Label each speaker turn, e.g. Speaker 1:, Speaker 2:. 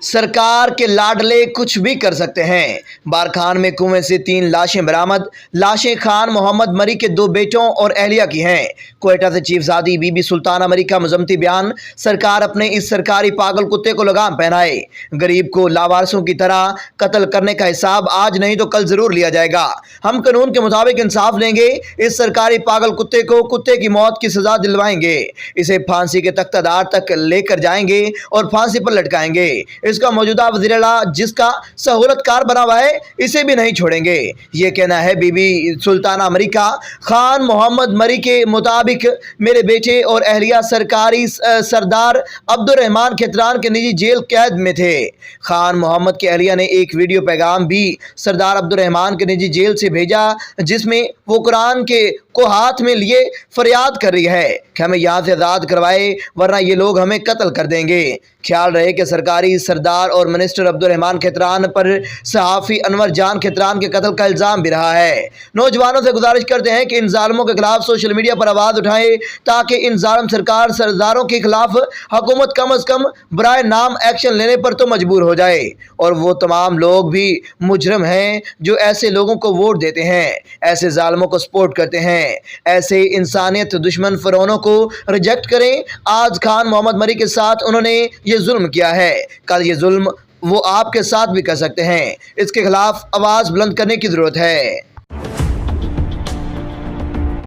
Speaker 1: सरकार के लाडले कुछ भी कर सकते हैं। बारखान में कुएं से 3 लाशें बरामद। लाशें खान मोहम्मद मरी के 2 बेटों और अहलिया की हैं। कोयटा से चीफजादी बीबी सुल्ताना मरी का मजम्मती बयान। सरकार अपने इस सरकारी पागल कुत्ते को लगाम पहनाए। गरीब को लावारसों की तरह कत्ल करने का हिसाब आज नहीं तो कल जरूर लिया जाएगा। हम कानून के मुताबिक इंसाफ लेंगे। इस सरकारी पागल कुत्ते को कुत्ते की मौत की सजा दिलवाएंगे। इसे फांसी के तख्तादार तक लेकर जाएंगे और फांसी पर लटकाएंगे। इसका मौजूदा वज़ीर-ए-आला जिसका सहूलतकार बना हुआ है, इसे भी नहीं छोड़ेंगे। ये कहना है बीबी सुल्ताना मरी का। खान मोहम्मद मरी के मुताबिक मेरे बेटे और अहलिया सरकारी सरदार अब्दुर्रहमान खेतरान के निजी जेल कैद में थे। खान मोहम्मद के अहलिया ने एक वीडियो पैगाम भी सरदार अब्दुर्रहमान के निजी जेल से भेजा, जिसमें वो कुरान को हाथ में लिए फरियाद कर रही है कि हमें यहाँ से आज़ाद करवाए, वरना ये लोग हमें कत्ल कर देंगे। ख्याल रहे कि सरकारी सरदार और मिनिस्टर अब्दुर्रहमान खेतरान पर सहाफ़ी अनवर जान खेतरान के कत्ल का इल्ज़ाम भी रहा है। नौजवानों से गुजारिश करते हैं कि इन जालिमों के खिलाफ सोशल मीडिया पर आवाज़ उठाएं, ताकि इन जालिम सरकार सरदारों के खिलाफ हुकूमत कम अज़ कम बराए नाम एक्शन लेने पर तो मजबूर हो जाए। और वो तमाम लोग भी मुजरम हैं जो ऐसे लोगों को वोट देते हैं, ऐसे जालिमों को सपोर्ट करते हैं। ऐसे इंसानियत दुश्मन फ़िरौनों को रिजेक्ट करें। आज खान मोहम्मद मरी के साथ उन्होंने ये जुल्म किया है, कल ये जुल्म वो आपके साथ भी कर सकते हैं। इसके खिलाफ आवाज़ बुलंद करने की ज़रूरत है।